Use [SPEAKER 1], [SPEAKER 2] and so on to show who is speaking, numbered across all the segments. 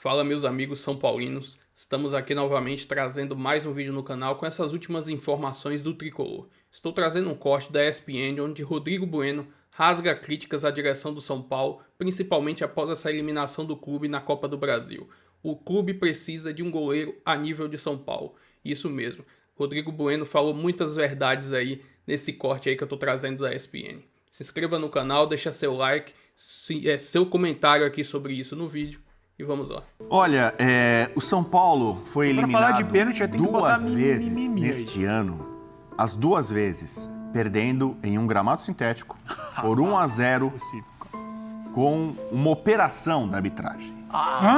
[SPEAKER 1] Fala meus amigos são paulinos, estamos aqui novamente trazendo mais um vídeo no canal com essas últimas informações do Tricolor. Estou trazendo um corte da ESPN onde Rodrigo Bueno rasga críticas à direção do São Paulo, principalmente após essa eliminação do clube na Copa do Brasil. O clube precisa de um goleiro a nível de São Paulo, isso mesmo. Rodrigo Bueno falou muitas verdades aí nesse corte aí que eu estou trazendo da ESPN. Se inscreva no canal, deixa seu like, seu comentário aqui sobre isso no vídeo. E vamos lá.
[SPEAKER 2] Olha, o São Paulo foi eliminado
[SPEAKER 3] falar de pênalti, tem que botar
[SPEAKER 2] duas vezes neste ano. As duas vezes perdendo em um gramado sintético por 1-0 com uma operação da arbitragem.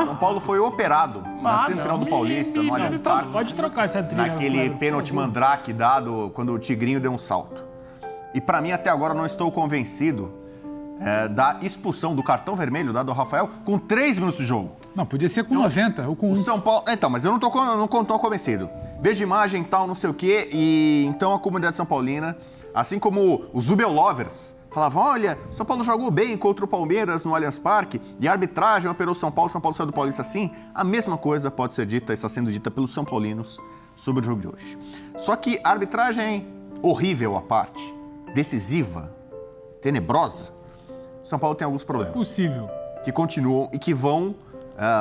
[SPEAKER 2] São Paulo foi operado na semifinal do Paulista, no Allianz Parque.
[SPEAKER 3] Pode trocar essa trilha.
[SPEAKER 2] Naquele pênalti mandrake dado quando o Tigrinho deu um salto. E pra mim, até agora, não estou convencido da expulsão do cartão vermelho dado ao Rafael com 3 minutos de jogo.
[SPEAKER 3] Não, podia ser com 90 ou com 1.
[SPEAKER 2] O São Paulo... Então, mas eu não tô convencido. Vejo imagem, tal, não sei o quê, e então a comunidade são paulina, assim como os Zubel Lovers, falavam, olha, o São Paulo jogou bem contra o Palmeiras no Allianz Parque, e a arbitragem operou São Paulo saiu do Paulista assim, a mesma coisa pode ser dita, está sendo dita pelos São Paulinos sobre o jogo de hoje. Só que a arbitragem horrível à parte, decisiva, tenebrosa, São Paulo tem alguns problemas.
[SPEAKER 3] Possível.
[SPEAKER 2] Que continuam e que vão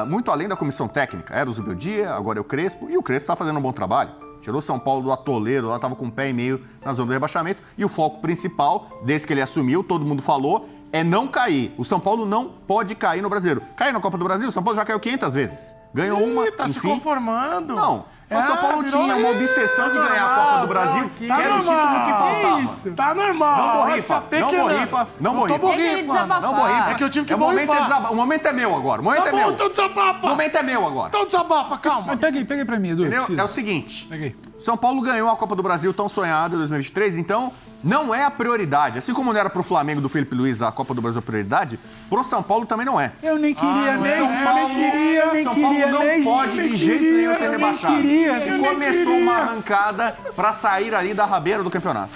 [SPEAKER 2] muito além da comissão técnica. Era o Zubeldia, agora é o Crespo, e o Crespo está fazendo um bom trabalho. Tirou São Paulo do atoleiro, lá estava com um pé e meio na zona do rebaixamento, e o foco principal, desde que ele assumiu, todo mundo falou, é não cair. O São Paulo não pode cair no Brasileiro. Cair na Copa do Brasil, o São Paulo já caiu 500 vezes. Ganhou uma,
[SPEAKER 4] tá
[SPEAKER 2] enfim.
[SPEAKER 4] se conformando.
[SPEAKER 2] Não. O São Paulo tinha uma obsessão de ganhar a Copa do Brasil, que era o título que faltava.
[SPEAKER 4] Isso. Tá normal.
[SPEAKER 2] Não borrifa, não borrifa.
[SPEAKER 4] É que eu tive que borrifar.
[SPEAKER 2] O momento é meu agora. O momento é meu.
[SPEAKER 4] Então desabafa.
[SPEAKER 2] O momento é meu agora.
[SPEAKER 4] Então desabafa, calma.
[SPEAKER 3] Peguei pra mim, Edu.
[SPEAKER 2] É o seguinte.
[SPEAKER 3] Peguei.
[SPEAKER 2] São Paulo ganhou a Copa do Brasil tão sonhada em 2023, então não é a prioridade. Assim como não era pro Flamengo do Felipe Luiz a Copa do Brasil a prioridade, pro São Paulo também não é.
[SPEAKER 3] Eu nem queria,
[SPEAKER 2] São Paulo não pode de jeito nenhum ser rebaixado. E começou uma arrancada para sair ali da rabeira do campeonato.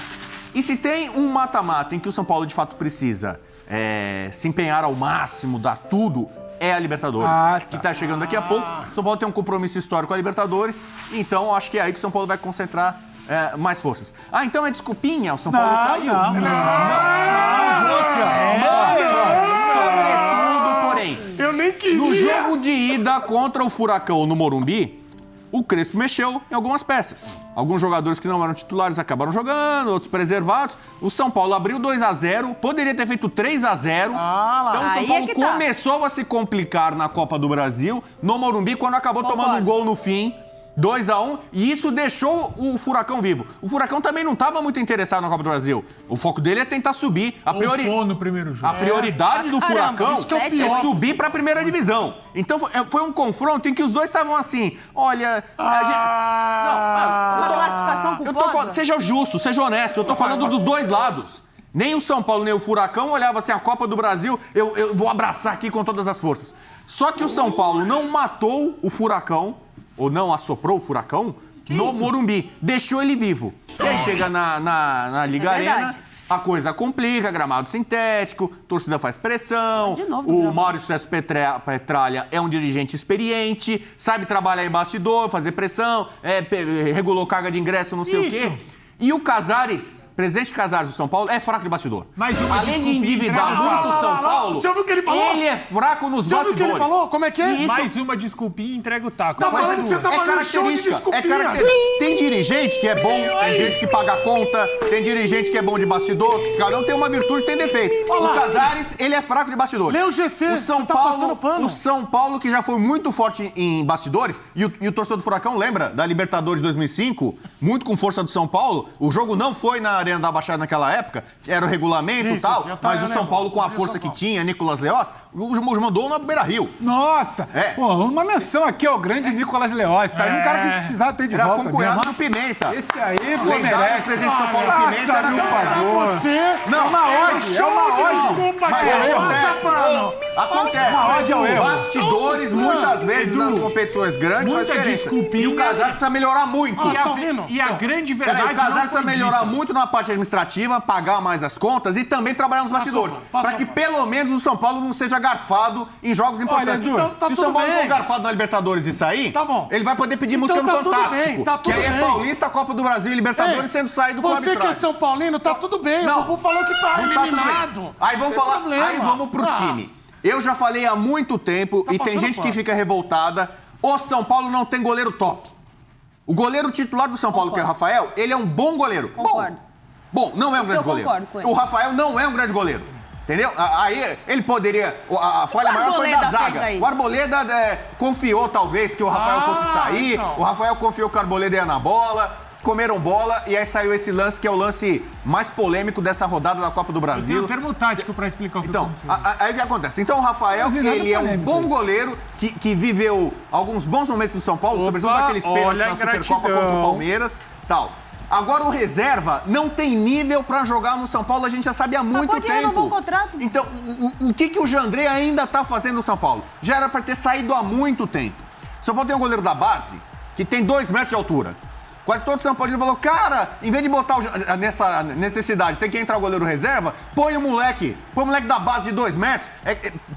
[SPEAKER 2] E se tem um mata-mata em que o São Paulo de fato precisa se empenhar ao máximo, dar tudo, é a Libertadores, que tá chegando daqui a pouco. O São Paulo tem um compromisso histórico com a Libertadores, então acho que é aí que o São Paulo vai concentrar mais forças. Então é desculpinha, o São Paulo caiu? Sobretudo, porém,
[SPEAKER 4] eu nem queria.
[SPEAKER 2] No jogo de ida contra o Furacão no Morumbi, o Crespo mexeu em algumas peças. Alguns jogadores que não eram titulares acabaram jogando, outros preservados. O São Paulo abriu 2-0, poderia ter feito 3-0. Então o São Paulo começou a se complicar na Copa do Brasil, no Morumbi, quando acabou tomando um gol no fim. 2-1, e isso deixou o Furacão vivo. O Furacão também não estava muito interessado na Copa do Brasil. O foco dele é tentar subir.
[SPEAKER 3] No primeiro jogo.
[SPEAKER 2] A prioridade do Furacão é subir para a primeira divisão. Então foi um confronto em que os dois estavam assim, olha...
[SPEAKER 5] Uma classificação culposa?
[SPEAKER 2] Seja justo, seja honesto, eu tô falando dos dois lados. Nem o São Paulo, nem o Furacão olhava assim, a Copa do Brasil, eu vou abraçar aqui com todas as forças. Só que o São Paulo não matou o Furacão, ou não assoprou o Furacão, no Morumbi. Deixou ele vivo. E aí chega na Liga Arena, a coisa complica, gramado sintético, torcida faz pressão, o Maurício César Petralha é um dirigente experiente, sabe trabalhar em bastidor, fazer pressão, regulou carga de ingresso, não sei o quê. E o Casares, presidente Casares do São Paulo, é fraco de bastidor. Além de endividar muito o São Paulo,
[SPEAKER 4] você ouviu o que ele falou?
[SPEAKER 2] Ele é fraco nos bastidores.
[SPEAKER 4] Você ouviu o que ele falou? Como é que é?
[SPEAKER 3] Mais uma desculpinha e entrega o taco.
[SPEAKER 4] Tá falando que você tá fazendo show de desculpinhas.
[SPEAKER 2] Tem dirigente que é bom, tem gente que paga a conta, tem dirigente que é bom de bastidor, cada um tem uma virtude e tem defeito. O Casares, ele é fraco de bastidores.
[SPEAKER 4] Lê o GC, você tá passando pano.
[SPEAKER 2] O São Paulo, que já foi muito forte em bastidores, e o torcedor do Furacão lembra da Libertadores de 2005, muito com força do São Paulo, o jogo não foi na Arena da Baixada naquela época, era o regulamento e tal, mas o São Paulo, com a força que tinha, Nicolas Leoz, mandou na Beira-Rio.
[SPEAKER 3] Nossa! Porra, uma menção aqui ao grande Nicolas Leoz, tá aí um cara que precisava ter de volta.
[SPEAKER 2] Era concunhado do Pimenta.
[SPEAKER 3] Esse aí, pô,
[SPEAKER 2] merece. O presidente de São Paulo Pimenta era
[SPEAKER 4] você.
[SPEAKER 2] Não,
[SPEAKER 4] é uma ódio. Desculpa,
[SPEAKER 2] acontece. Bastidores, muitas vezes, nas competições grandes, faz diferença. E o Casares precisa melhorar muito.
[SPEAKER 3] E a grande verdade...
[SPEAKER 2] Zaga precisa melhorar muito na parte administrativa, pagar mais as contas e também trabalhar nos bastidores. Para que pelo menos o São Paulo não seja garfado em jogos importantes.
[SPEAKER 4] Então, tá
[SPEAKER 2] se o São Paulo
[SPEAKER 4] bem.
[SPEAKER 2] for garfado na Libertadores e sair,
[SPEAKER 4] Tá bom.
[SPEAKER 2] ele vai poder pedir
[SPEAKER 4] Então
[SPEAKER 2] música no
[SPEAKER 4] tá tudo
[SPEAKER 2] Fantástico.
[SPEAKER 4] bem, tá tudo
[SPEAKER 2] que aí é
[SPEAKER 4] bem.
[SPEAKER 2] Paulista, Copa do Brasil e Libertadores sendo saído com
[SPEAKER 4] Você que é
[SPEAKER 2] arbitragem.
[SPEAKER 4] São Paulino, tá tudo bem.
[SPEAKER 2] Não.
[SPEAKER 4] O Bubu falou que tá
[SPEAKER 2] Não tá tudo bem.
[SPEAKER 4] eliminado.
[SPEAKER 2] Aí vamos
[SPEAKER 4] Tem
[SPEAKER 2] falar,
[SPEAKER 4] problema.
[SPEAKER 2] aí vamos pro time. Eu já falei há muito tempo
[SPEAKER 4] Você tá
[SPEAKER 2] e tem
[SPEAKER 4] passando
[SPEAKER 2] gente que
[SPEAKER 4] pano.
[SPEAKER 2] fica revoltada. O São Paulo não tem goleiro top. O goleiro titular do São Paulo, que é o Rafael, ele é um bom goleiro.
[SPEAKER 5] Concordo.
[SPEAKER 2] Bom, não é um
[SPEAKER 5] Isso
[SPEAKER 2] grande
[SPEAKER 5] eu
[SPEAKER 2] goleiro.
[SPEAKER 5] concordo com ele.
[SPEAKER 2] O Rafael não é um grande goleiro. Entendeu? Aí ele poderia. A falha
[SPEAKER 5] O
[SPEAKER 2] maior foi da
[SPEAKER 5] Arboleda fez
[SPEAKER 2] zaga.
[SPEAKER 5] aí?
[SPEAKER 2] O Arboleda confiou, talvez, que o Rafael fosse sair.
[SPEAKER 4] então.
[SPEAKER 2] O Rafael confiou que o Arboleda ia na bola. Comeram bola e aí saiu esse lance que é o lance mais polêmico dessa rodada da Copa do
[SPEAKER 3] Eu tenho
[SPEAKER 2] Brasil.
[SPEAKER 3] um termo tático pra explicar o que
[SPEAKER 2] Então,
[SPEAKER 3] aconteceu.
[SPEAKER 2] aí o que acontece? Então o Rafael,
[SPEAKER 3] Não vi nada
[SPEAKER 2] ele é um
[SPEAKER 3] polêmico.
[SPEAKER 2] bom goleiro que viveu alguns bons momentos no São Paulo,
[SPEAKER 3] Opa,
[SPEAKER 2] sobretudo aqueles pênaltis
[SPEAKER 3] olha
[SPEAKER 2] na
[SPEAKER 3] a
[SPEAKER 2] Supercopa contra o
[SPEAKER 3] gratidão.
[SPEAKER 2] Palmeiras, tal. Agora o reserva não tem nível pra jogar no São Paulo, a gente já sabe há muito
[SPEAKER 5] pode
[SPEAKER 2] tempo.
[SPEAKER 5] renovar o contrato.
[SPEAKER 2] Então, o que o Jandrei ainda tá fazendo no São Paulo? Já era pra ter saído há muito tempo. O São Paulo tem um goleiro da base que tem 2 metros de altura. Quase todo São Paulo falou, cara, em vez de botar nessa necessidade, tem que entrar o goleiro reserva, põe o moleque da base de 2 metros,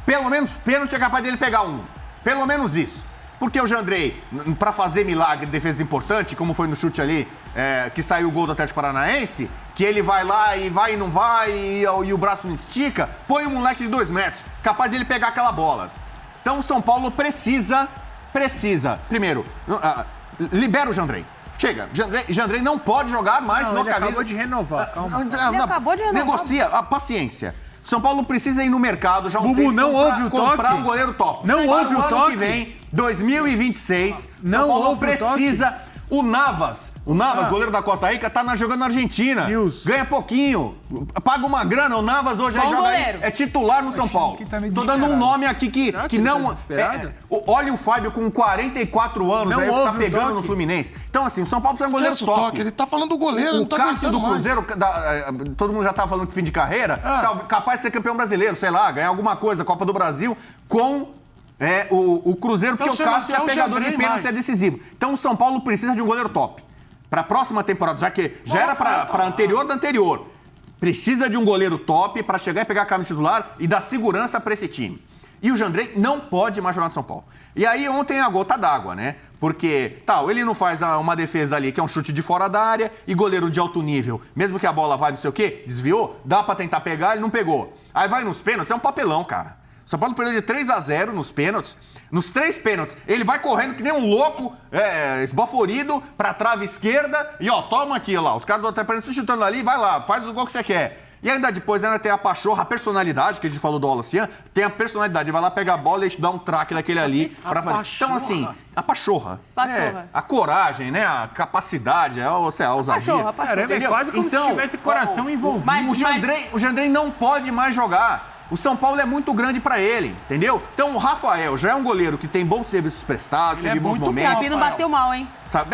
[SPEAKER 2] pelo menos pênalti é capaz dele pegar um. Pelo menos isso. Porque o Jandrei, pra fazer milagre de defesa importante, como foi no chute ali, que saiu o gol do Atlético Paranaense, que ele vai lá e vai e não vai, e o braço não estica, põe um moleque de 2 metros, capaz de ele pegar aquela bola. Então o São Paulo precisa, primeiro, libera o Jandrei. Chega, Jandrei não pode jogar mais no
[SPEAKER 3] ele
[SPEAKER 2] camisa.
[SPEAKER 3] acabou de renovar, calma.
[SPEAKER 5] Ele acabou de renovar.
[SPEAKER 2] Negocia, a paciência. São Paulo precisa ir no mercado já há um
[SPEAKER 3] Bubu,
[SPEAKER 2] tempo
[SPEAKER 3] não ouve o
[SPEAKER 2] comprar
[SPEAKER 3] toque?
[SPEAKER 2] um goleiro top.
[SPEAKER 3] Não
[SPEAKER 2] Para
[SPEAKER 3] ouve o
[SPEAKER 2] ano
[SPEAKER 3] toque?
[SPEAKER 2] que vem, 2026,
[SPEAKER 3] Não
[SPEAKER 2] São Paulo
[SPEAKER 3] ouve o toque?
[SPEAKER 2] precisa. O Navas, goleiro da Costa Rica, tá jogando na Argentina.
[SPEAKER 3] News.
[SPEAKER 2] Ganha pouquinho, paga uma grana. O Navas hoje aí
[SPEAKER 5] Bom
[SPEAKER 2] joga aí,
[SPEAKER 5] goleiro.
[SPEAKER 2] é titular no São Paulo.
[SPEAKER 3] que tá meio
[SPEAKER 2] Tô dando um
[SPEAKER 3] desesperado.
[SPEAKER 2] nome aqui que
[SPEAKER 3] Será que ele tá
[SPEAKER 2] não.
[SPEAKER 3] desesperado?
[SPEAKER 2] Olha o Fábio com 44 anos,
[SPEAKER 3] Não
[SPEAKER 2] aí tá
[SPEAKER 3] ouve o
[SPEAKER 2] pegando no
[SPEAKER 3] toque?
[SPEAKER 2] Fluminense. Então, assim, o São Paulo precisa de um goleiro
[SPEAKER 4] Esquece o
[SPEAKER 2] top.
[SPEAKER 4] toque, ele tá falando do goleiro,
[SPEAKER 2] O
[SPEAKER 4] não tá
[SPEAKER 2] Cássio
[SPEAKER 4] aguentando
[SPEAKER 2] do
[SPEAKER 4] mais.
[SPEAKER 2] Cruzeiro, todo mundo já tava falando de fim de carreira, capaz de ser campeão brasileiro, sei lá, ganhar alguma coisa, Copa do Brasil, com o Cruzeiro, porque
[SPEAKER 4] Então,
[SPEAKER 2] o
[SPEAKER 4] você
[SPEAKER 2] Cássio
[SPEAKER 4] não
[SPEAKER 2] é
[SPEAKER 4] quer o
[SPEAKER 2] pegador de
[SPEAKER 4] Jandrei
[SPEAKER 2] pênaltis, é
[SPEAKER 4] mais.
[SPEAKER 2] decisivo. Então o São Paulo precisa de um goleiro top. Pra próxima temporada, já que já era pra anterior da anterior, precisa de um goleiro top pra chegar e pegar a camisa titular e dar segurança pra esse time. E o Jandrei não pode mais jogar no São Paulo. E aí ontem a gota d'água, né? Porque, ele não faz uma defesa ali, que é um chute de fora da área, e goleiro de alto nível, mesmo que a bola vai não sei o quê, desviou, dá pra tentar pegar, ele não pegou. Aí vai nos pênaltis, é um papelão, cara. O São Paulo perdeu de 3-0 nos pênaltis. Nos 3 pênaltis, ele vai correndo que nem um louco, esbaforido, pra trave esquerda, e toma aqui, lá. Os caras do Atlético Paranaense chutando ali, vai lá, faz o gol que você quer. E ainda depois ainda tem a pachorra, a personalidade, que a gente falou do Olacian, tem a personalidade, vai lá pegar a bola e te dá um traque daquele ali pra fazer. Então, assim, a pachorra.
[SPEAKER 5] Pachorra.
[SPEAKER 2] A coragem, né? A capacidade, a ousadia.
[SPEAKER 5] Pachorra.
[SPEAKER 3] Caramba, é
[SPEAKER 2] Entendeu?
[SPEAKER 3] quase como se
[SPEAKER 2] Então,
[SPEAKER 3] tivesse coração envolvido.
[SPEAKER 5] Mas-
[SPEAKER 2] O Jandrei não pode mais jogar. O São Paulo é muito grande pra ele, entendeu? Então o Rafael já é um goleiro que tem bons serviços prestados,
[SPEAKER 4] Ele é
[SPEAKER 2] teve bons
[SPEAKER 4] muito bom,
[SPEAKER 2] momentos.
[SPEAKER 5] Sabino
[SPEAKER 4] Rafael.
[SPEAKER 5] bateu mal, hein?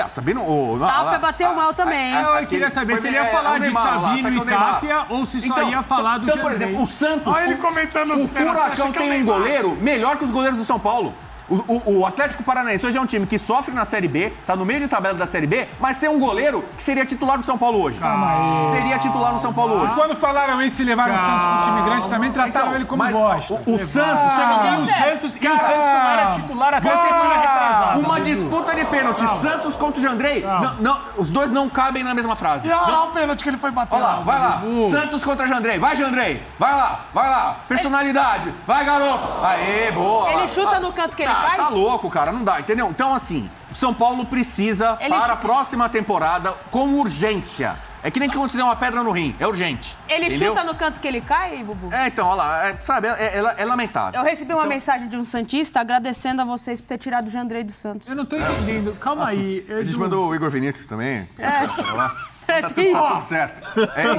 [SPEAKER 2] Sabino...
[SPEAKER 5] Tapia bateu mal também, hein?
[SPEAKER 3] Eu queria saber se ele ia falar de Sabino e Tapia ou se só ia falar do
[SPEAKER 2] Então, por
[SPEAKER 3] Jandrei.
[SPEAKER 2] exemplo, o Santos...
[SPEAKER 4] Olha ele comentando
[SPEAKER 2] O
[SPEAKER 4] os pênaltis,
[SPEAKER 2] Furacão
[SPEAKER 4] acha que é o
[SPEAKER 2] tem um
[SPEAKER 4] Neymar.
[SPEAKER 2] goleiro melhor que os goleiros do São Paulo. O Atlético Paranaense hoje é um time que sofre na Série B, tá no meio de tabela da Série B, mas tem um goleiro que seria titular do São Paulo hoje.
[SPEAKER 3] Calma aí.
[SPEAKER 2] Seria titular no São Paulo hoje.
[SPEAKER 3] Quando falaram isso e levaram o Santos pro time grande, também trataram
[SPEAKER 2] Então,
[SPEAKER 3] ele como
[SPEAKER 2] mas
[SPEAKER 3] bosta.
[SPEAKER 2] o Santos...
[SPEAKER 5] Deu
[SPEAKER 3] E o
[SPEAKER 5] certo.
[SPEAKER 3] Santos não era titular até
[SPEAKER 2] Você
[SPEAKER 3] semana
[SPEAKER 2] tinha
[SPEAKER 3] retrasada.
[SPEAKER 2] uma disputa de pênalti, Santos contra o Jandrei. Não, os dois não cabem na mesma frase.
[SPEAKER 4] E olha lá o pênalti que ele foi bater.
[SPEAKER 2] Olha lá, vai lá. Santos contra Jandrei. Vai, Jandrei. Vai lá. Personalidade. Vai, garoto. Aê, boa.
[SPEAKER 5] Ele
[SPEAKER 2] lá.
[SPEAKER 5] chuta no canto que ele
[SPEAKER 2] Tá,
[SPEAKER 5] cai?
[SPEAKER 2] tá louco, cara. Não dá, entendeu? Então, assim, o São Paulo precisa,
[SPEAKER 5] Ele
[SPEAKER 2] para
[SPEAKER 5] chu-
[SPEAKER 2] a próxima temporada, com urgência. É que nem que quando você der uma pedra no rim. É urgente.
[SPEAKER 5] Ele
[SPEAKER 2] entendeu?
[SPEAKER 5] chuta no canto que ele cai, Bubu?
[SPEAKER 2] Então, olha lá. Sabe, é lamentável.
[SPEAKER 5] Eu recebi uma mensagem de um santista agradecendo a vocês por ter tirado o Jandrei do Santos.
[SPEAKER 3] Eu não tô entendendo. Calma aí.
[SPEAKER 2] A gente
[SPEAKER 3] Edu.
[SPEAKER 2] mandou o Igor Vinícius também.
[SPEAKER 5] É,
[SPEAKER 2] Tá tudo certo.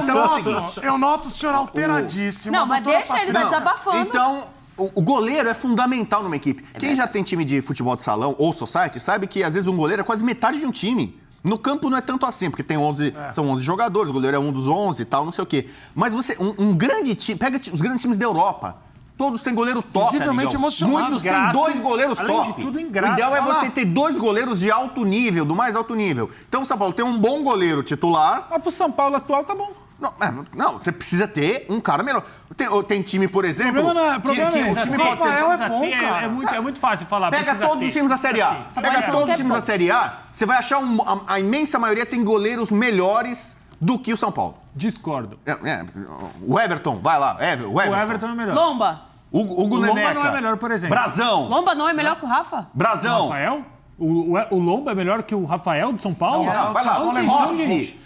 [SPEAKER 2] Então é o seguinte.
[SPEAKER 4] Eu noto o senhor alteradíssimo.
[SPEAKER 5] Não,
[SPEAKER 4] a
[SPEAKER 5] mas
[SPEAKER 4] doutora
[SPEAKER 5] deixa ele, vai
[SPEAKER 4] Patrícia.
[SPEAKER 5] desabafando.
[SPEAKER 2] Então, o goleiro é fundamental numa equipe. Quem já tem time de futebol de salão ou society sabe que às vezes um goleiro é quase metade de um time. No campo não é tanto assim, porque tem 11, são 11 jogadores, o goleiro é um dos 11 e tal, não sei o quê. Mas um grande time, pega os grandes times da Europa. Todos têm goleiro top,
[SPEAKER 4] Visivelmente
[SPEAKER 2] amigão.
[SPEAKER 4] emocionado.
[SPEAKER 2] Muitos têm
[SPEAKER 3] Ingrato.
[SPEAKER 2] 2 goleiros
[SPEAKER 3] Além
[SPEAKER 2] top.
[SPEAKER 3] de tudo, ingrato.
[SPEAKER 2] O ideal é
[SPEAKER 3] Olha lá.
[SPEAKER 2] você ter 2 goleiros de alto nível, do mais alto nível. Então o São Paulo tem um bom goleiro titular.
[SPEAKER 3] Mas pro São Paulo atual tá bom.
[SPEAKER 2] Não, você precisa ter um cara melhor. Tem time, por exemplo,
[SPEAKER 3] problema
[SPEAKER 2] que
[SPEAKER 3] é
[SPEAKER 2] o
[SPEAKER 3] esse.
[SPEAKER 2] time
[SPEAKER 4] Tem,
[SPEAKER 2] pode ser...
[SPEAKER 4] Rafael é bom,
[SPEAKER 6] É
[SPEAKER 4] cara.
[SPEAKER 6] muito fácil falar.
[SPEAKER 2] Pega
[SPEAKER 6] precisa
[SPEAKER 2] todos
[SPEAKER 6] ter.
[SPEAKER 2] os times da Série A. Pega
[SPEAKER 5] Vai,
[SPEAKER 2] todos os
[SPEAKER 5] vai.
[SPEAKER 2] times da Série A, você vai achar a imensa maioria tem goleiros melhores do que o São Paulo.
[SPEAKER 3] Discordo.
[SPEAKER 2] O Everton, vai lá.
[SPEAKER 6] O Everton é melhor.
[SPEAKER 5] Lomba.
[SPEAKER 2] Hugo
[SPEAKER 6] Lomba
[SPEAKER 2] Neneca.
[SPEAKER 6] não é melhor, por exemplo.
[SPEAKER 2] Brasão.
[SPEAKER 5] Lomba não é melhor que o Rafa?
[SPEAKER 2] Brasão.
[SPEAKER 6] Rafael? O Lomba é melhor que o Rafael do São Paulo?
[SPEAKER 2] Não, vai lá.
[SPEAKER 4] São Paulo é
[SPEAKER 2] Rossi.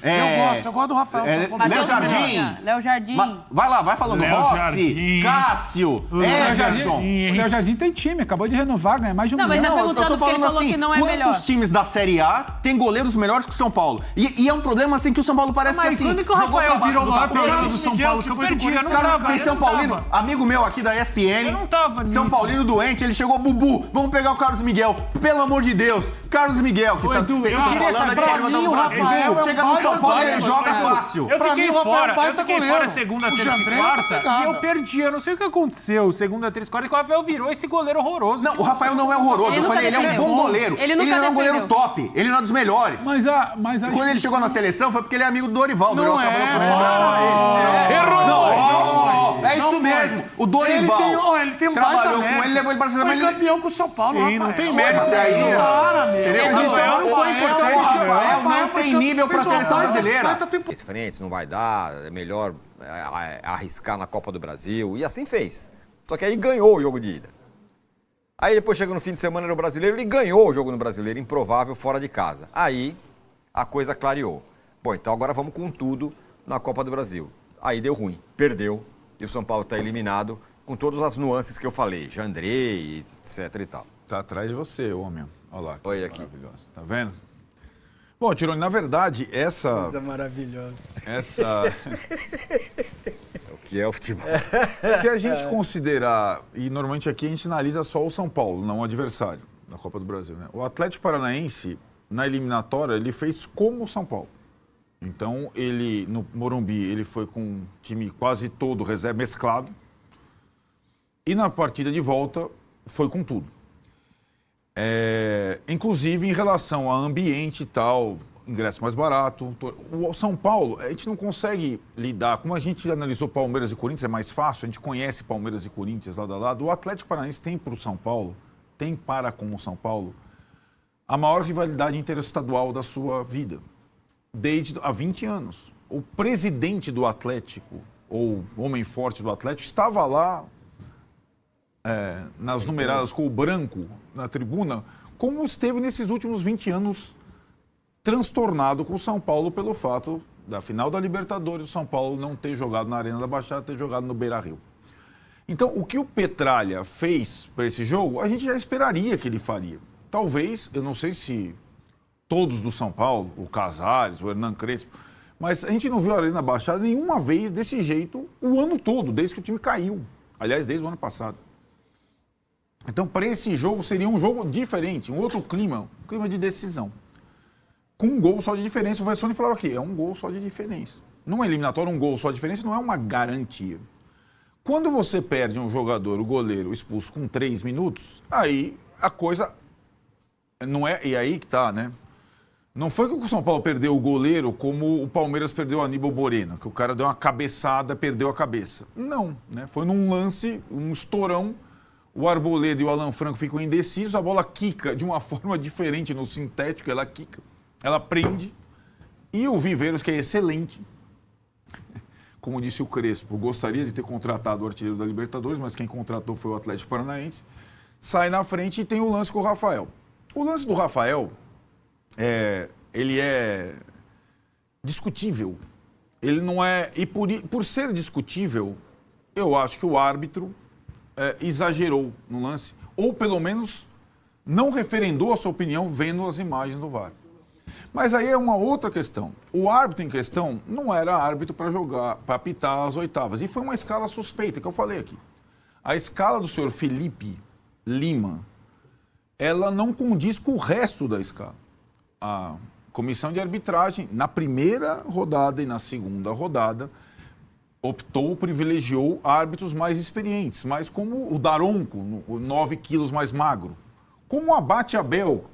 [SPEAKER 4] Eu gosto do Rafael do São Paulo.
[SPEAKER 2] Léo Jardim.
[SPEAKER 5] Léo Jardim.
[SPEAKER 2] Vai lá, vai falando.
[SPEAKER 6] Léo
[SPEAKER 2] Rossi,
[SPEAKER 6] Jardim.
[SPEAKER 2] Cássio, Everson.
[SPEAKER 3] O Léo Jardim tem time, acabou de renovar, ganha mais de 1
[SPEAKER 5] Não, mas
[SPEAKER 3] milhão.
[SPEAKER 5] ainda
[SPEAKER 2] Não, eu
[SPEAKER 5] perguntando
[SPEAKER 2] tô
[SPEAKER 5] porque ele
[SPEAKER 2] falando
[SPEAKER 5] falou
[SPEAKER 2] assim,
[SPEAKER 5] que não é
[SPEAKER 2] quantos
[SPEAKER 5] melhor.
[SPEAKER 2] times da Série A têm goleiros melhores que o São Paulo? E é um problema assim que o São Paulo parece
[SPEAKER 6] Mas
[SPEAKER 2] que assim...
[SPEAKER 6] quando que o
[SPEAKER 2] jogou
[SPEAKER 6] Rafael
[SPEAKER 2] pra baixo
[SPEAKER 6] virou
[SPEAKER 2] do
[SPEAKER 6] o maior
[SPEAKER 2] tapete.
[SPEAKER 6] pênalti do São Paulo que eu
[SPEAKER 4] foi do
[SPEAKER 6] perdi? Eu não
[SPEAKER 4] Corinthians,
[SPEAKER 6] tava.
[SPEAKER 2] Tem
[SPEAKER 6] eu
[SPEAKER 2] São
[SPEAKER 6] não
[SPEAKER 2] Paulino,
[SPEAKER 6] tava.
[SPEAKER 2] amigo meu aqui da ESPN.
[SPEAKER 6] Eu não tava
[SPEAKER 2] São
[SPEAKER 6] nisso.
[SPEAKER 2] Paulino doente, ele chegou, Bubu, vamos pegar o Carlos Miguel. Pelo amor de Deus, Carlos Miguel, que
[SPEAKER 6] Ô,
[SPEAKER 2] tá
[SPEAKER 6] Edu, eu
[SPEAKER 2] falando
[SPEAKER 6] queria
[SPEAKER 2] aí
[SPEAKER 6] saber,
[SPEAKER 2] que pode
[SPEAKER 4] pra
[SPEAKER 2] mandar
[SPEAKER 4] mim,
[SPEAKER 2] no
[SPEAKER 4] o
[SPEAKER 2] Brasil.
[SPEAKER 4] Rafael é um
[SPEAKER 2] Chega no
[SPEAKER 4] baita
[SPEAKER 2] São Paulo e
[SPEAKER 4] goleiro,
[SPEAKER 2] joga
[SPEAKER 4] Edu.
[SPEAKER 2] fácil.
[SPEAKER 6] Eu
[SPEAKER 4] Pra
[SPEAKER 6] fiquei
[SPEAKER 4] mim, o Rafael é
[SPEAKER 6] fora,
[SPEAKER 4] um baita
[SPEAKER 6] eu fiquei
[SPEAKER 4] goleiro.
[SPEAKER 6] fora segunda,
[SPEAKER 4] O
[SPEAKER 6] terça e
[SPEAKER 4] Jandrei tá
[SPEAKER 6] quarta e
[SPEAKER 4] pegado.
[SPEAKER 6] eu perdi. Eu não sei o que aconteceu. Segunda, terça e quarta, e o Rafael virou esse goleiro horroroso.
[SPEAKER 2] Não, o Rafael não é horroroso.
[SPEAKER 5] Ele
[SPEAKER 2] Eu
[SPEAKER 5] nunca
[SPEAKER 2] falei, ele é um
[SPEAKER 5] defendeu.
[SPEAKER 2] bom goleiro.
[SPEAKER 5] Ele
[SPEAKER 2] Ele
[SPEAKER 5] nunca
[SPEAKER 2] não é um goleiro
[SPEAKER 5] defendeu.
[SPEAKER 2] top. Ele não é dos melhores.
[SPEAKER 3] Mas a
[SPEAKER 2] Quando ele chegou na seleção foi porque ele é amigo do Dorival.
[SPEAKER 4] Não
[SPEAKER 2] Dorival
[SPEAKER 4] é.
[SPEAKER 2] trabalhou com ele, abraçaram ele.
[SPEAKER 3] Errou!
[SPEAKER 2] Não, é isso
[SPEAKER 4] Não
[SPEAKER 2] mesmo.
[SPEAKER 4] foi.
[SPEAKER 2] O Dorival
[SPEAKER 4] Ele tem um
[SPEAKER 2] trabalhou
[SPEAKER 4] baita
[SPEAKER 2] com
[SPEAKER 4] mérito.
[SPEAKER 2] ele, levou ele pra seleção.
[SPEAKER 4] Foi
[SPEAKER 2] mas ele-
[SPEAKER 4] campeão com o São Paulo,
[SPEAKER 6] Sim,
[SPEAKER 4] Rafael.
[SPEAKER 6] não tem
[SPEAKER 2] Ué,
[SPEAKER 6] mérito.
[SPEAKER 2] mas até aí,
[SPEAKER 4] Para, meu.
[SPEAKER 2] entendeu?
[SPEAKER 6] O Rafael não foi importante.
[SPEAKER 2] O Rafael não
[SPEAKER 4] Rafael
[SPEAKER 2] tem nível pra seleção brasileira.
[SPEAKER 4] Tá
[SPEAKER 7] Diferente, não vai dar, é melhor arriscar na Copa do Brasil. E assim fez. Só que aí ganhou o jogo de ida. Aí depois chega no fim de semana no Brasileiro, ele ganhou o jogo no Brasileiro, improvável, fora de casa. Aí a coisa clareou. Bom, então agora vamos com tudo na Copa do Brasil. Aí deu ruim, perdeu, e o São Paulo está eliminado com todas as nuances que eu falei, Jandrei, etc e tal.
[SPEAKER 8] Tá atrás de você, homem. Olha lá.
[SPEAKER 7] Olha aqui.
[SPEAKER 8] Maravilhoso. Tá vendo? Bom, Tironi, na verdade, essa...
[SPEAKER 6] Coisa maravilhosa.
[SPEAKER 8] Essa...
[SPEAKER 7] O que é o futebol?
[SPEAKER 8] Se a gente considerar, e normalmente aqui a gente analisa só o São Paulo, não o adversário na Copa do Brasil, né? O Atlético Paranaense, na eliminatória, ele fez como o São Paulo. Então, ele, no Morumbi, ele foi com um time quase todo reserva, mesclado. E na partida de volta, foi com tudo. Inclusive em relação a ambiente e tal, ingresso mais barato. O São Paulo, a gente não consegue lidar, como a gente analisou Palmeiras e Corinthians, é mais fácil, a gente conhece Palmeiras e Corinthians lado a lado. O Atlético Paranaense tem para o São Paulo, tem para com o São Paulo, a maior rivalidade interestadual da sua vida, desde há 20 anos. O presidente do Atlético, ou homem forte do Atlético, estava lá nas numeradas com o branco na tribuna, como esteve nesses últimos 20 anos transtornado com o São Paulo pelo fato da final da Libertadores, o São Paulo não ter jogado na Arena da Baixada, ter jogado no Beira-Rio. Então, o que o Petralha fez para esse jogo, a gente já esperaria que ele faria. Talvez, eu não sei se todos do São Paulo, o Casares, o Hernan Crespo, mas a gente não viu a Arena Baixada nenhuma vez desse jeito o ano todo, desde que o time caiu. Aliás, desde o ano passado. Então, para esse jogo, seria um jogo diferente, um outro clima, um clima de decisão. Com um gol só de diferença. O Vessone falava aqui, é um gol só de diferença. Numa eliminatória, um gol só de diferença não é uma garantia. Quando você perde um jogador, o goleiro, expulso com 3 minutos, aí a coisa não é... E aí que tá, né? Não foi que o São Paulo perdeu o goleiro como o Palmeiras perdeu o Aníbal Moreno, que o cara deu uma cabeçada, perdeu a cabeça. Não, né? Foi num lance, um estourão, o Arboleda e o Alan Franco ficam indecisos, a bola quica de uma forma diferente no sintético, ela quica, ela prende, e o Viveiros, que é excelente, como disse o Crespo, gostaria de ter contratado o artilheiro da Libertadores, mas quem contratou foi o Atlético Paranaense, sai na frente e tem o lance com o Rafael. O lance do Rafael, ele é discutível. Ele não é... E por ser discutível, eu acho que o árbitro exagerou no lance, ou pelo menos não referendou a sua opinião vendo as imagens do VAR. Mas aí é uma outra questão. O árbitro em questão não era árbitro para jogar, para apitar as oitavas. E foi uma escala suspeita, que eu falei aqui. A escala do senhor Felipe Lima, ela não condiz com o resto da escala. A comissão de arbitragem, na primeira rodada e na segunda rodada, privilegiou árbitros mais experientes, mas como o Daronco, 9 quilos mais magro, como o Abate Abel,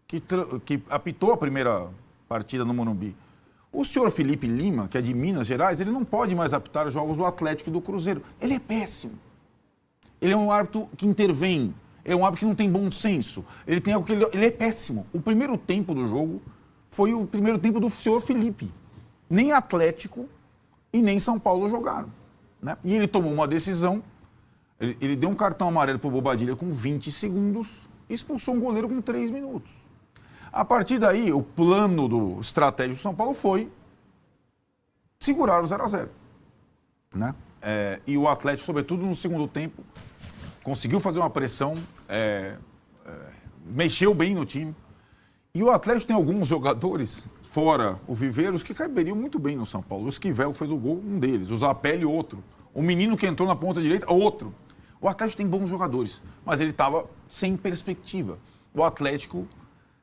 [SPEAKER 8] que apitou a primeira partida no Morumbi. O senhor Felipe Lima, que é de Minas Gerais, ele não pode mais apitar jogos do Atlético e do Cruzeiro. Ele é péssimo. Ele é um árbitro que intervém, é um árbitro que não tem bom senso. Ele tem algo que ele é péssimo. O primeiro tempo do jogo foi o primeiro tempo do senhor Felipe. Nem Atlético e nem São Paulo jogaram, né? E ele tomou uma decisão, ele deu um cartão amarelo para o Bobadilha com 20 segundos e expulsou um goleiro com 3 minutos. A partir daí, o plano do estratégico do São Paulo foi segurar o 0-0, né? E o Atlético, sobretudo no segundo tempo, conseguiu fazer uma pressão, mexeu bem no time. E o Atlético tem alguns jogadores, fora o Viveiros, que caberiam muito bem no São Paulo. O Esquivel fez o gol, um deles. O Zapelli, outro. O menino que entrou na ponta direita, outro. O Atlético tem bons jogadores, mas ele estava sem perspectiva. O Atlético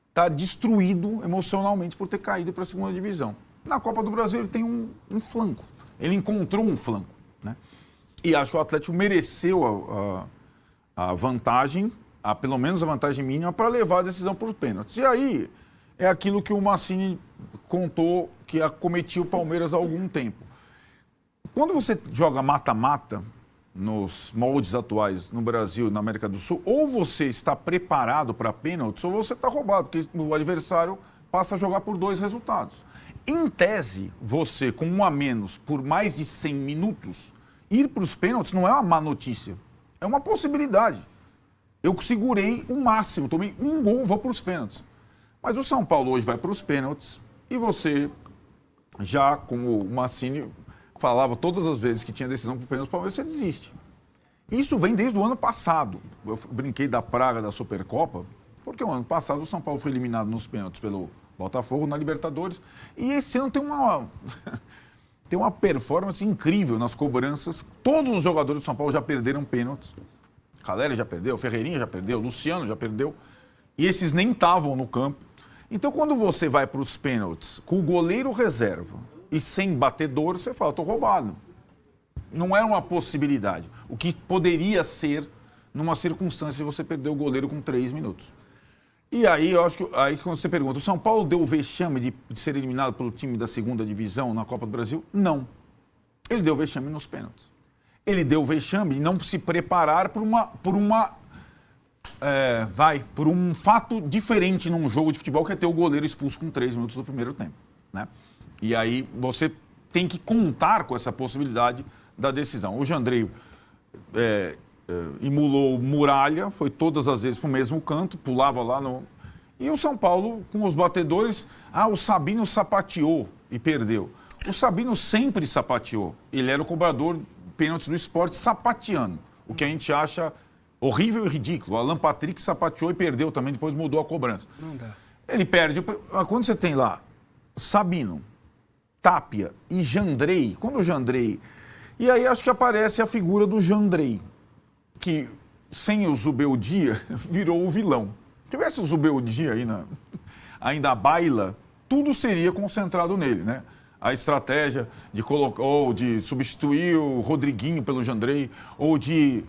[SPEAKER 8] está destruído emocionalmente por ter caído para a segunda divisão. Na Copa do Brasil ele tem um flanco. Ele encontrou um flanco, né? E acho que o Atlético mereceu a vantagem, pelo menos a vantagem mínima, para levar a decisão por pênaltis. E aí é aquilo que o Mancini contou que acometia o Palmeiras há algum tempo. Quando você joga mata-mata nos moldes atuais no Brasil e na América do Sul, ou você está preparado para pênaltis ou você está roubado, porque o adversário passa a jogar por 2 resultados. Em tese, você, com 1 a menos por mais de 100 minutos, ir para os pênaltis não é uma má notícia, é uma possibilidade. Eu segurei o máximo, tomei um gol, vou para os pênaltis. Mas o São Paulo hoje vai para os pênaltis e você, já como o Mancini falava todas as vezes que tinha decisão para o pênalti, você desiste. Isso vem desde o ano passado. Eu brinquei da praga da Supercopa, porque o ano passado o São Paulo foi eliminado nos pênaltis pelo Botafogo na Libertadores. E esse ano tem uma performance incrível nas cobranças. Todos os jogadores do São Paulo já perderam pênaltis. Caleri já perdeu, Ferreirinha já perdeu, Luciano já perdeu. E esses nem estavam no campo. Então, quando você vai para os pênaltis com o goleiro reserva e sem batedor, você fala, estou roubado. Não era uma possibilidade. O que poderia ser numa circunstância de você perder o goleiro com 3 minutos. E aí, eu acho que aí quando você pergunta, o São Paulo deu o vexame de ser eliminado pelo time da segunda divisão na Copa do Brasil? Não. Ele deu o vexame nos pênaltis. Ele deu o vexame de não se preparar por um fato diferente num jogo de futebol, que é ter o goleiro expulso com 3 minutos do primeiro tempo, né? E aí você tem que contar com essa possibilidade da decisão. O Jandrei emulou Muralha, foi todas as vezes para o mesmo canto, pulava lá no... E o São Paulo, com os batedores, o Sabino sapateou e perdeu. O Sabino sempre sapateou. Ele era o cobrador de pênaltis do Sport sapateando, o que a gente acha horrível e ridículo. O Alan Patrick sapateou e perdeu também, depois mudou a cobrança. Não dá. Ele perde. Quando você tem lá Sabino, Tapia e Jandrei, quando o Jandrei... E aí acho que aparece a figura do Jandrei, que sem o Zubeldia virou o vilão. Se tivesse o Zubeldia aí ainda a baila, tudo seria concentrado nele, né? A estratégia de colocar, ou de substituir o Rodriguinho pelo Jandrei, ou de...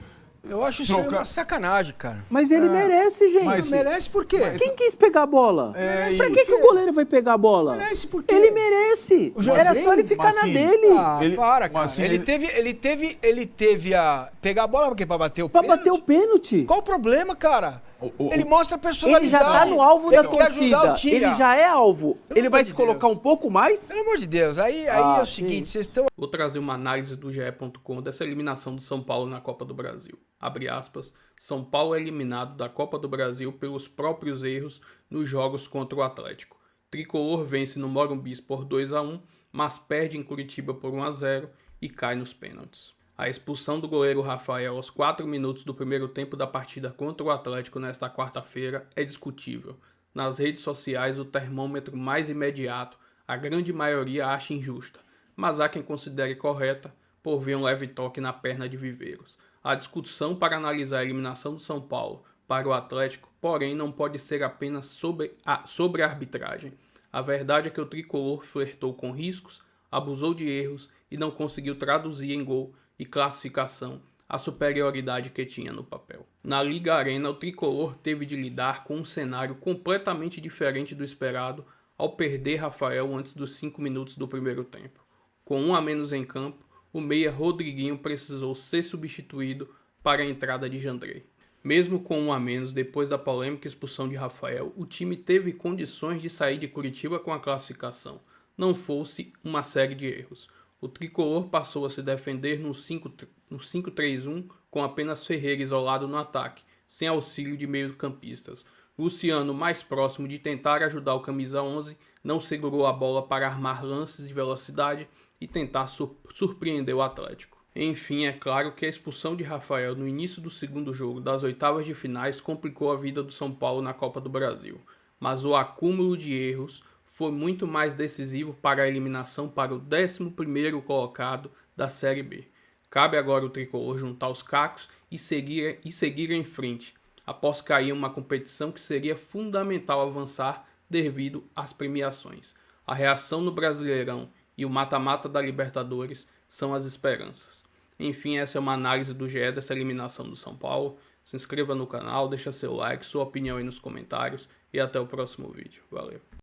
[SPEAKER 9] Eu acho isso uma sacanagem, cara.
[SPEAKER 10] Mas ele merece, gente.
[SPEAKER 9] Mas merece por quê?
[SPEAKER 10] Quem quis pegar a bola? Pra que o goleiro vai pegar a bola?
[SPEAKER 9] Merece por quê?
[SPEAKER 10] Ele merece. Era só ele ficar na dele.
[SPEAKER 9] Para, cara. Ele teve a... Pegar a bola pra quê? Pra bater o pênalti?
[SPEAKER 10] Pra bater o pênalti.
[SPEAKER 9] Qual o problema, cara? Ele mostra a personalidade.
[SPEAKER 10] Ele já tá no alvo da torcida.
[SPEAKER 9] Time,
[SPEAKER 10] ele já é alvo. Ele vai se colocar um pouco mais?
[SPEAKER 9] Pelo amor de Deus. Aí é o seguinte, vocês estão...
[SPEAKER 1] Vou trazer uma análise do GE.com dessa eliminação do São Paulo na Copa do Brasil. Abre aspas, São Paulo é eliminado da Copa do Brasil pelos próprios erros nos jogos contra o Atlético. Tricolor vence no Morumbi por 2-1, mas perde em Curitiba por 1-0 e cai nos pênaltis. A expulsão do goleiro Rafael aos 4 minutos do primeiro tempo da partida contra o Atlético nesta quarta-feira é discutível. Nas redes sociais, o termômetro mais imediato, a grande maioria acha injusta, mas há quem considere correta por ver um leve toque na perna de Viveiros. A discussão para analisar a eliminação do São Paulo para o Atlético, porém, não pode ser apenas sobre a arbitragem. A verdade é que o tricolor flertou com riscos, abusou de erros e não conseguiu traduzir em gol e classificação a superioridade que tinha no papel. Na Liga Arena, o tricolor teve de lidar com um cenário completamente diferente do esperado ao perder Rafael antes dos 5 minutos do primeiro tempo. Com 1 a menos em campo, o meia Rodriguinho precisou ser substituído para a entrada de Jandrei. Mesmo com 1 a menos depois da polêmica expulsão de Rafael, o time teve condições de sair de Curitiba com a classificação, não fosse uma série de erros. O tricolor passou a se defender no 5-3-1 com apenas Ferreira isolado no ataque, sem auxílio de meio-campistas. Luciano, mais próximo de tentar ajudar o camisa 11, não segurou a bola para armar lances de velocidade e tentar surpreender o Atlético. Enfim, é claro que a expulsão de Rafael no início do segundo jogo das oitavas de finais complicou a vida do São Paulo na Copa do Brasil, mas o acúmulo de erros foi muito mais decisivo para a eliminação para o 11º colocado da Série B. Cabe agora o tricolor juntar os cacos e seguir em frente, após cair em uma competição que seria fundamental avançar devido às premiações. A reação no Brasileirão e o mata-mata da Libertadores são as esperanças. Enfim, essa é uma análise do GE dessa eliminação do São Paulo. Se inscreva no canal, deixa seu like, sua opinião aí nos comentários e até o próximo vídeo. Valeu!